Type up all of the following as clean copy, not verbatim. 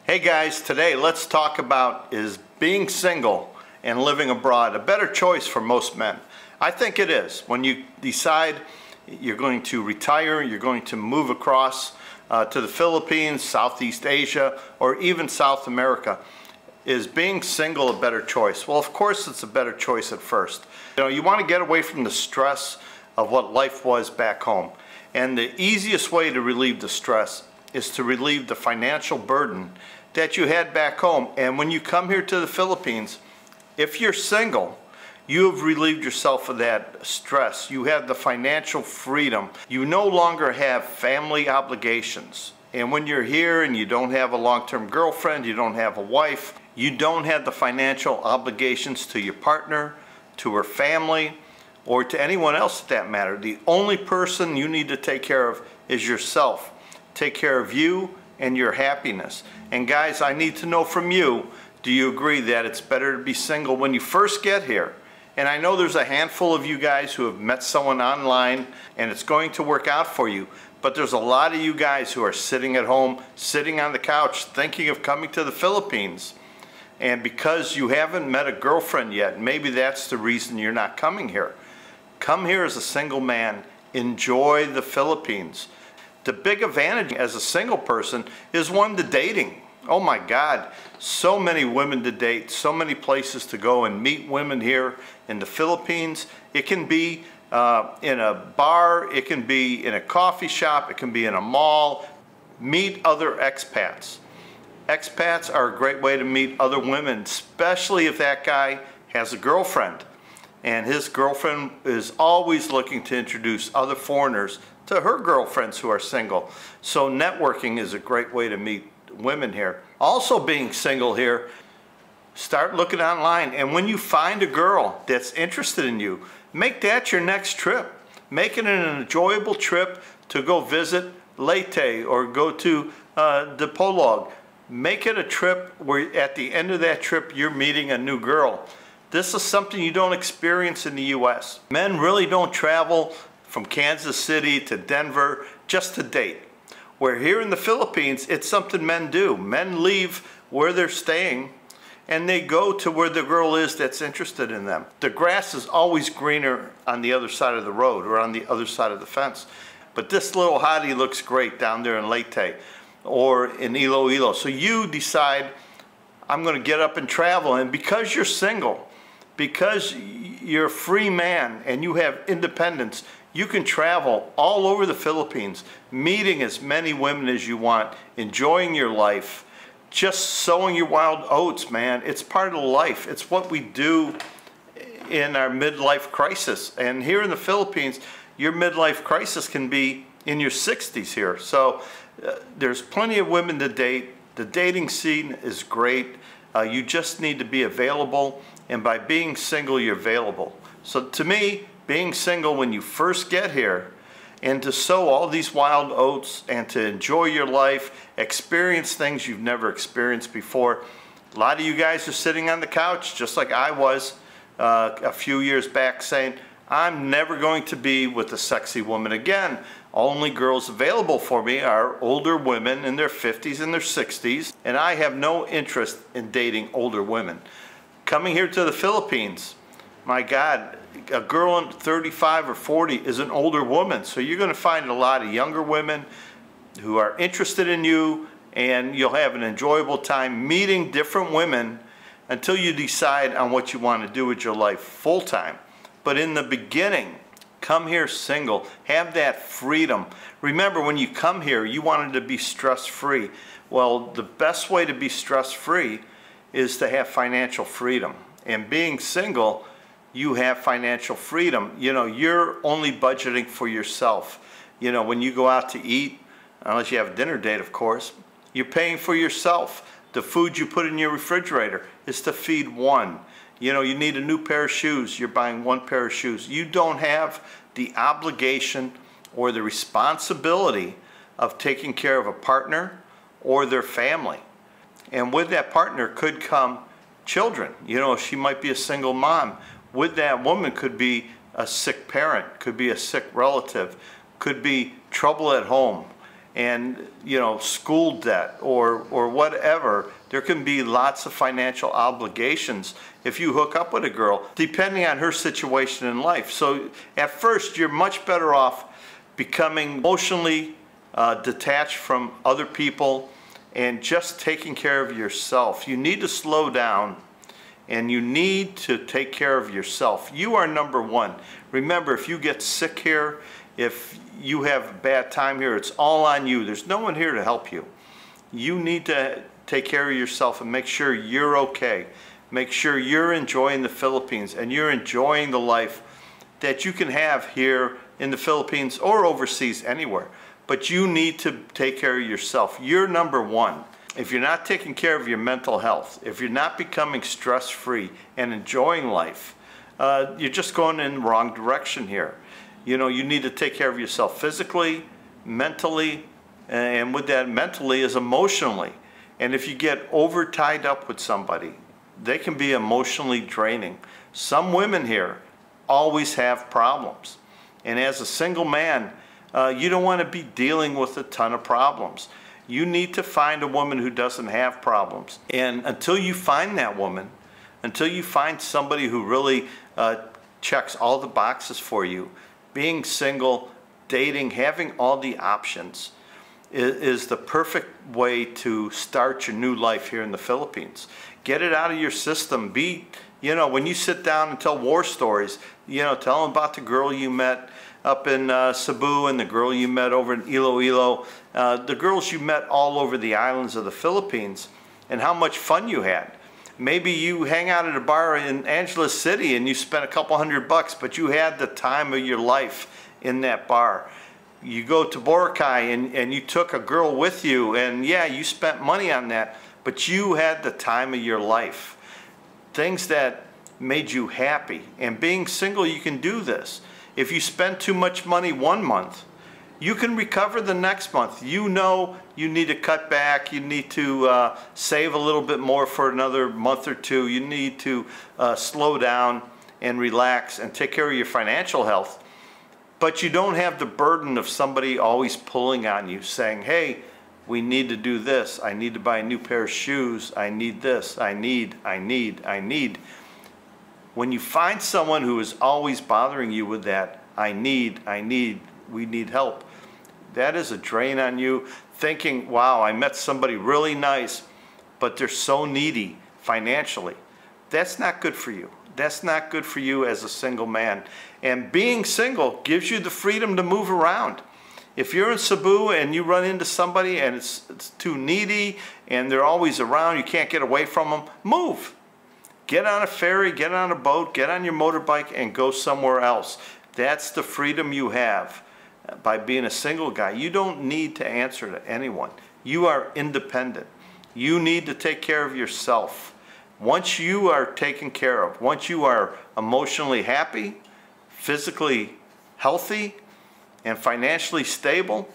Hey guys, today let's talk about, is being single and living abroad a better choice for most men? I think it is. When you decide you're going to retire, you're going to move across to the Philippines, Southeast Asia, or even South America, is being single a better choice? Well, of course it's a better choice at first. You want to get away from the stress of what life was back home. And the easiest way to relieve the stress is to relieve the financial burden that you had back home. And when you come here to the Philippines, if you're single, you have relieved yourself of that stress. You have the financial freedom. You no longer have family obligations. And when you're here and you don't have a long-term girlfriend, you don't have a wife, you don't have the financial obligations to your partner, to her family, or to anyone else for that matter. The only person you need to take care of is yourself. Take care of you and your happiness. And guys, I need to know from you, do you agree that it's better to be single when you first get here? And I know there's a handful of you guys who have met someone online and it's going to work out for you, but there's a lot of you guys who are sitting at home, sitting on the couch, thinking of coming to the Philippines. And because you haven't met a girlfriend yet, maybe that's the reason you're not coming here. Come here as a single man. Enjoy the Philippines. The big advantage as a single person is one, the dating. Oh my God, so many women to date, so many places to go and meet women here in the Philippines. It can be in a bar, it can be in a coffee shop, it can be in a mall. Meet other expats. Expats are a great way to meet other women, especially if that guy has a girlfriend. And his girlfriend is always looking to introduce other foreigners to her girlfriends who are single. So networking is a great way to meet women here. Also, being single here, start looking online, and when you find a girl that's interested in you, make that your next trip. Make it an enjoyable trip to go visit Leyte or go to Dipolog. Make it a trip where at the end of that trip you're meeting a new girl. This is something you don't experience in the US. Men really don't travel from Kansas City to Denver just to date. Where here in the Philippines, it's something men do. Men leave where they're staying and they go to where the girl is that's interested in them. The grass is always greener on the other side of the road or on the other side of the fence. But this little hottie looks great down there in Leyte or in Iloilo. So you decide, I'm going to get up and travel. And because you're single, because you're a free man and you have independence, you can travel all over the Philippines, meeting as many women as you want, enjoying your life, just sowing your wild oats, man. It's part of life. It's what we do in our midlife crisis. And here in the Philippines, your midlife crisis can be in your 60s here. So there's plenty of women to date. The dating scene is great. You just need to be available. And by being single, you're available. So to me, being single when you first get here and to sow all these wild oats and to enjoy your life, experience things you've never experienced before. A lot of you guys are sitting on the couch just like I was a few years back saying, I'm never going to be with a sexy woman again. Only girls available for me are older women in their 50s and their 60s, and I have no interest in dating older women. Coming here to the Philippines, my God, a girl in 35 or 40 is an older woman. So you're going to find a lot of younger women who are interested in you, and you'll have an enjoyable time meeting different women until you decide on what you want to do with your life full time. But in the beginning, come here single. Have that freedom. Remember, when you come here, you wanted to be stress-free. Well, the best way to be stress-free is to have financial freedom. And being single, you have financial freedom. You're only budgeting for yourself. When you go out to eat, unless you have a dinner date, of course, you're paying for yourself. The food you put in your refrigerator is to feed one. You need a new pair of shoes, you're buying one pair of shoes. You don't have the obligation or the responsibility of taking care of a partner or their family. And with that partner could come children. She might be a single mom. With that woman could be a sick parent, could be a sick relative, could be trouble at home. and school debt or whatever. There can be lots of financial obligations if you hook up with a girl, depending on her situation in life. So at first, you're much better off becoming emotionally detached from other people and just taking care of yourself. You need to slow down, and you need to take care of yourself. You are number one. Remember, if you get sick here, if you have a bad time here, it's all on you. There's no one here to help you. You need to take care of yourself and make sure you're okay. Make sure you're enjoying the Philippines and you're enjoying the life that you can have here in the Philippines or overseas, anywhere. But you need to take care of yourself. You're number one. If you're not taking care of your mental health, if you're not becoming stress-free and enjoying life, you're just going in the wrong direction here. You need to take care of yourself physically, mentally, and with that mentally is emotionally. And if you get over tied up with somebody, they can be emotionally draining. Some women here always have problems. And as a single man, you don't want to be dealing with a ton of problems. You need to find a woman who doesn't have problems. And until you find that woman, until you find somebody who really checks all the boxes for you, being single, dating, having all the options is the perfect way to start your new life here in the Philippines. Get it out of your system. When you sit down and tell war stories, tell them about the girl you met up in Cebu and the girl you met over in Iloilo, the girls you met all over the islands of the Philippines, and how much fun you had. Maybe you hang out at a bar in Angeles City and you spent a couple $100, but you had the time of your life in that bar. You go to Boracay and you took a girl with you, and yeah, you spent money on that, but you had the time of your life. Things that made you happy. And being single, you can do this. If you spend too much money one month, you can recover the next month. You need to cut back. You need to save a little bit more for another month or two. You need to slow down and relax and take care of your financial health. But you don't have the burden of somebody always pulling on you, saying, hey, we need to do this. I need to buy a new pair of shoes. I need this. I need. When you find someone who is always bothering you with that, I need, we need help, that is a drain on you, thinking, wow, I met somebody really nice, but they're so needy financially. That's not good for you. That's not good for you as a single man. And being single gives you the freedom to move around. If you're in Cebu and you run into somebody and it's too needy and they're always around, you can't get away from them, move. Get on a ferry, get on a boat, get on your motorbike and go somewhere else. That's the freedom you have by being a single guy. You don't need to answer to anyone. You are independent. You need to take care of yourself. Once you are taken care of, once you are emotionally happy, physically healthy, and financially stable,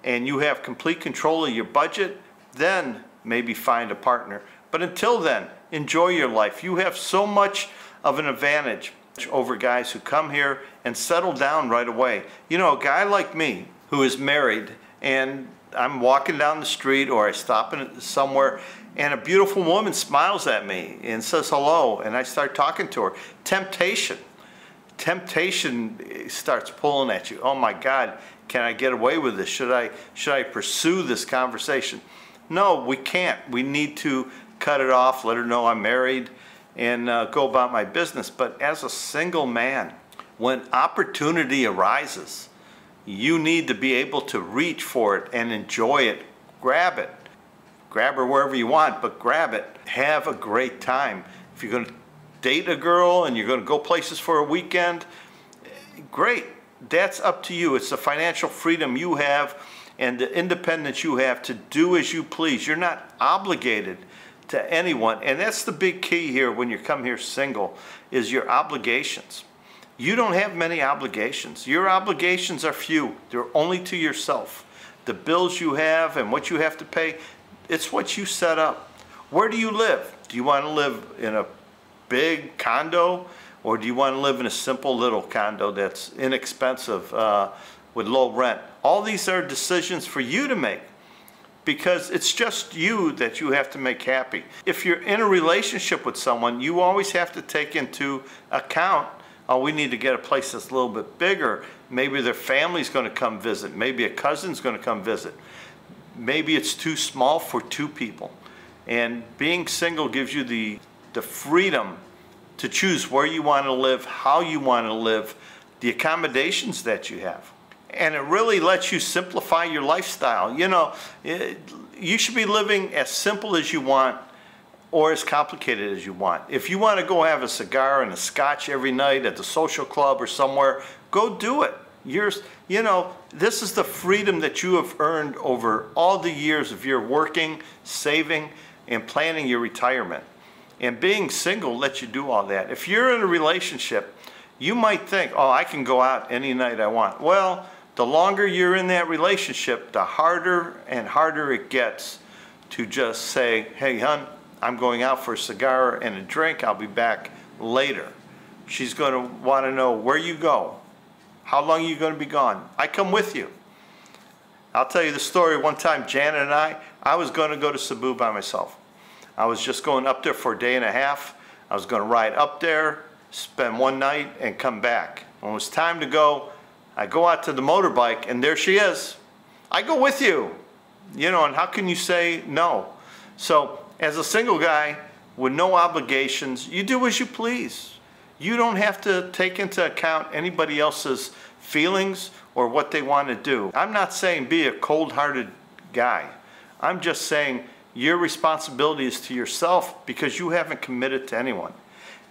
and you have complete control of your budget, then maybe find a partner. But until then, enjoy your life. You have so much of an advantage over guys who come here and settle down right away. A guy like me who is married, and I'm walking down the street or I stop in somewhere and a beautiful woman smiles at me and says hello, and I start talking to her. Temptation starts pulling at you. Oh my God, can I get away with this? Should I pursue this conversation? No, we can't. We need to cut it off, let her know I'm married, and go about my business. But as a single man, when opportunity arises, you need to be able to reach for it and enjoy it. Grab it. Grab her wherever you want, but grab it. Have a great time. If you're going to date a girl and you're going to go places for a weekend, great. That's up to you. It's the financial freedom you have and the independence you have to do as you please. You're not obligated to anyone. And that's the big key here when you come here single, is your obligations. You don't have many obligations. Your obligations are few. They're only to yourself. The bills you have and what you have to pay, it's what you set up. Where do you live? Do you want to live in a big condo, or do you want to live in a simple little condo that's inexpensive, with low rent. All these are decisions for you to make, because it's just you that you have to make happy. If you're in a relationship with someone, you always have to take into account, oh, we need to get a place that's a little bit bigger. Maybe their family's going to come visit. Maybe a cousin's going to come visit. Maybe it's too small for two people. And being single gives you the freedom to choose where you want to live, how you want to live, the accommodations that you have. And it really lets you simplify your lifestyle. You know, you should be living as simple as you want or as complicated as you want. If you want to go have a cigar and a scotch every night at the social club or somewhere, go do it. You know, this is the freedom that you have earned over all the years of your working, saving, and planning your retirement. And being single lets you do all that. If you're in a relationship, you might think, oh, I can go out any night I want. Well, the longer you're in that relationship, the harder and harder it gets to just say, hey, hon, I'm going out for a cigar and a drink. I'll be back later. She's going to want to know where you go. How long are you going to be gone? I come with you. I'll tell you the story. One time, Janet and I was going to go to Cebu by myself. I was just going up there for a day and a half. I was going to ride up there, spend one night, and come back. When it was time to go, I go out to the motorbike, and there she is. I go with you. You know, and how can you say no? So, as a single guy with no obligations, you do as you please. You don't have to take into account anybody else's feelings or what they want to do. I'm not saying be a cold-hearted guy. I'm just saying your responsibility is to yourself because you haven't committed to anyone.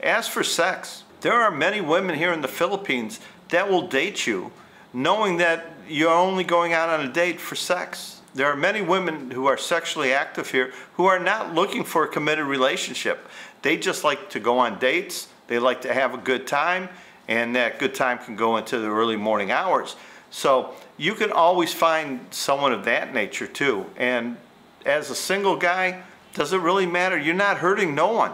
As for sex, there are many women here in the Philippines that will date you knowing that you're only going out on a date for sex. There are many women who are sexually active here who are not looking for a committed relationship. They just like to go on dates. They like to have a good time, and that good time can go into the early morning hours. So you can always find someone of that nature too. And as a single guy, does it really matter? You're not hurting no one.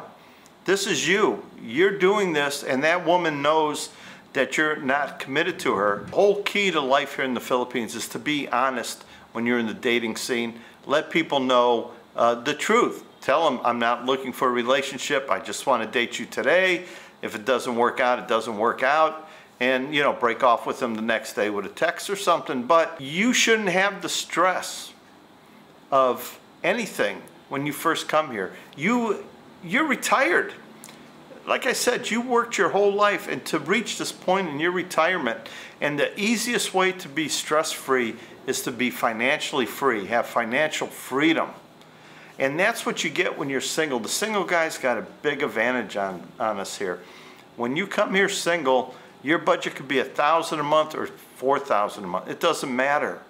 This is you. You're doing this, and that woman knows that you're not committed to her. The whole key to life here in the Philippines is to be honest when you're in the dating scene. Let people know the truth. Tell them, I'm not looking for a relationship. I just want to date you today. If it doesn't work out, it doesn't work out. And, you know, break off with them the next day with a text or something. But you shouldn't have the stress of anything when you first come here. You're retired. Like I said, you worked your whole life, and to reach this point in your retirement, and the easiest way to be stress-free is to be financially free, have financial freedom. And that's what you get when you're single. The single guy's got a big advantage on us here. When you come here single, your budget could be $1,000 a month or $4,000 a month. It doesn't matter.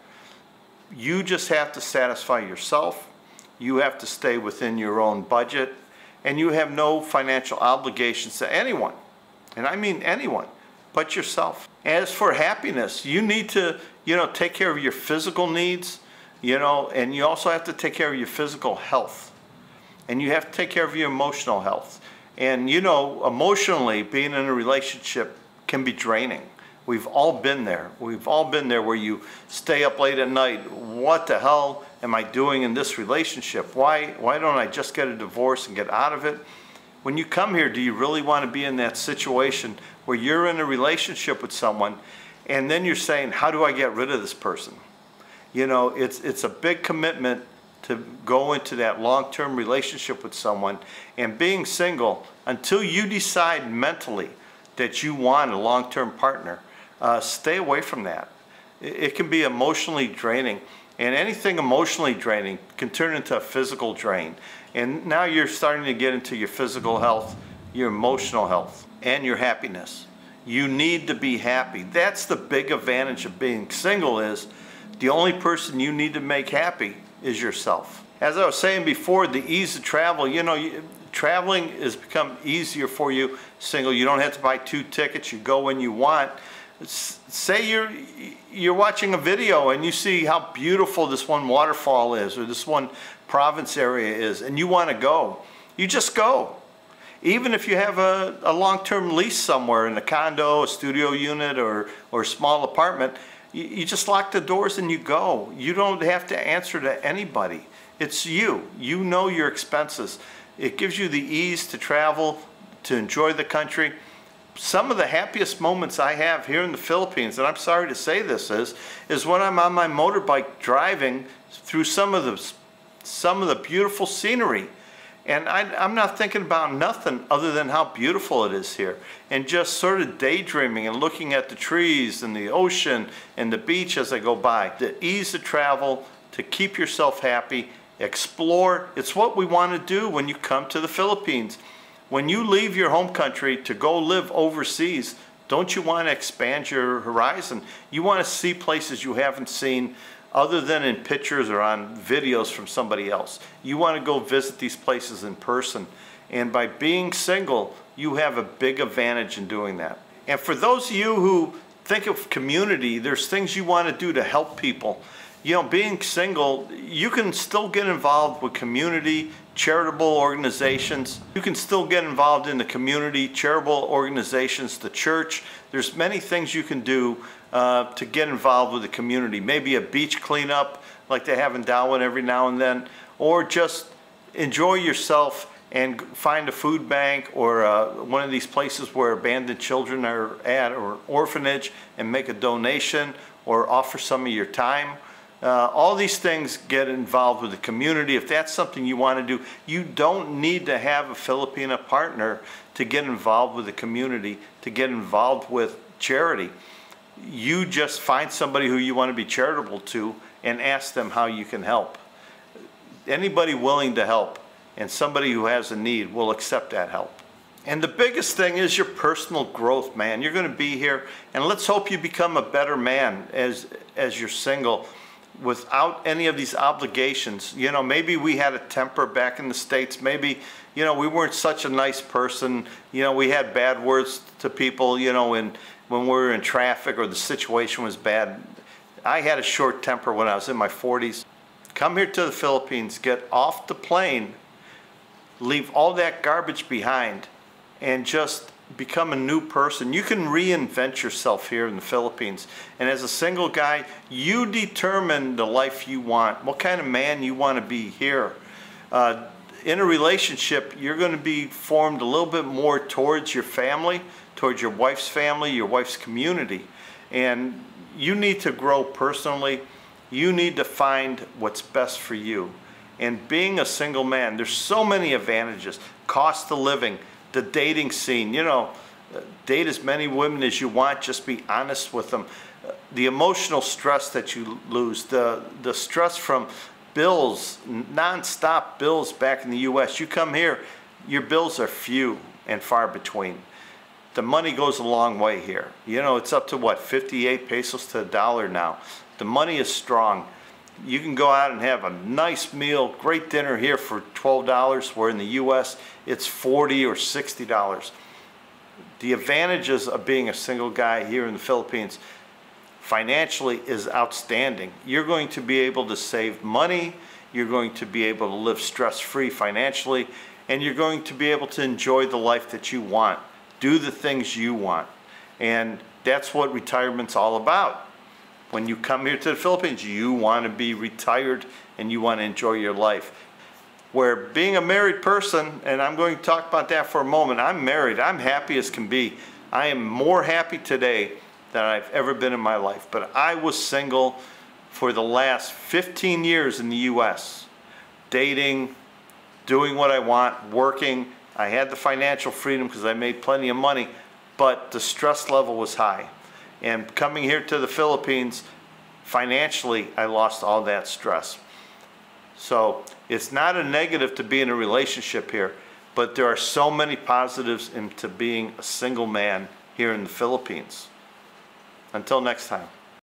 You just have to satisfy yourself. You have to stay within your own budget. And you have no financial obligations to anyone. And I mean anyone but yourself. As for happiness, you need to, you know, take care of your physical needs. You know, and you also have to take care of your physical health. And you have to take care of your emotional health. And, you know, emotionally, being in a relationship can be draining. We've all been there. We've all been there where you stay up late at night. What the hell am I doing in this relationship? Why don't I just get a divorce and get out of it? When you come here, do you really want to be in that situation where you're in a relationship with someone and then you're saying, how do I get rid of this person? You know, it's a big commitment to go into that long-term relationship with someone. And being single, until you decide mentally that you want a long-term partner, stay away from that. It can be emotionally draining. And anything emotionally draining can turn into a physical drain. And now you're starting to get into your physical health, your emotional health, and your happiness. You need to be happy. That's the big advantage of being single is the only person you need to make happy is yourself. As I was saying before, the ease of travel, you know, traveling has become easier for you single. You don't have to buy 2 tickets. You go when you want. Say you're watching a video and you see how beautiful this one waterfall is or this one province area is and you want to go. You just go. Even if you have a long-term lease somewhere in a condo, a studio unit, or a small apartment, You just lock the doors and you go. You don't have to answer to anybody. It's you. You know your expenses. It gives you the ease to travel, to enjoy the country. Some of the happiest moments I have here in the Philippines, and I'm sorry to say this, is when I'm on my motorbike driving through some of the beautiful scenery. And I'm not thinking about nothing other than how beautiful it is here. And just sort of daydreaming and looking at the trees and the ocean and the beach as I go by. The ease of travel, to keep yourself happy, explore. It's what we want to do when you come to the Philippines. When you leave your home country to go live overseas, don't you want to expand your horizon? You want to see places you haven't seen other than in pictures or on videos from somebody else. You want to go visit these places in person. And by being single, you have a big advantage in doing that. And for those of you who think of community, there's things you want to do to help people. You know, being single, you can still get involved with community, charitable organizations. You can still get involved in the community, charitable organizations, the church. There's many things you can do to get involved with the community. Maybe a beach cleanup like they have in Darwin every now and then, or just enjoy yourself and find a food bank or one of these places where abandoned children are at, or an orphanage, and make a donation or offer some of your time. All these things get involved with the community. If that's something you want to do, you don't need to have a Filipino partner to get involved with the community, to get involved with charity. You just find somebody who you want to be charitable to and ask them how you can help. Anybody willing to help and somebody who has a need will accept that help. And the biggest thing is your personal growth, man. You're going to be here, and let's hope you become a better man as you're single, without any of these obligations. You know, maybe we had a temper back in the States. Maybe, you know, we weren't such a nice person. You know, we had bad words to people, you know, when we were in traffic or the situation was bad. I had a short temper when I was in my 40s. Come here to the Philippines, get off the plane, leave all that garbage behind, and just become a new person. You can reinvent yourself here in the Philippines. And as a single guy, you determine the life you want, what kind of man you want to be here. In a relationship, you're going to be formed a little bit more towards your family, towards your wife's family, your wife's community. And you need to grow personally. You need to find what's best for you. And being a single man, there's so many advantages. Cost of living, the dating scene, you know, date as many women as you want, just be honest with them. The emotional stress that you lose, the stress from bills, non-stop bills back in the US. You come here, your bills are few and far between. The money goes a long way here. You know, it's up to what, 58 pesos to $1 now. The money is strong. You can go out and have a nice meal, great dinner here for $12, where in the US it's $40 or $60. The advantages of being a single guy here in the Philippines financially is outstanding. You're going to be able to save money, you're going to be able to live stress-free financially, and you're going to be able to enjoy the life that you want, do the things you want. And that's what retirement's all about. When you come here to the Philippines, you want to be retired and you want to enjoy your life. Where being a married person, and I'm going to talk about that for a moment, I'm married, I'm happy as can be. I am more happy today than I've ever been in my life. But I was single for the last 15 years in the US. Dating, doing what I want, working. I had the financial freedom because I made plenty of money, but the stress level was high. And coming here to the Philippines, financially, I lost all that stress. So it's not a negative to be in a relationship here, but there are so many positives into being a single man here in the Philippines. Until next time.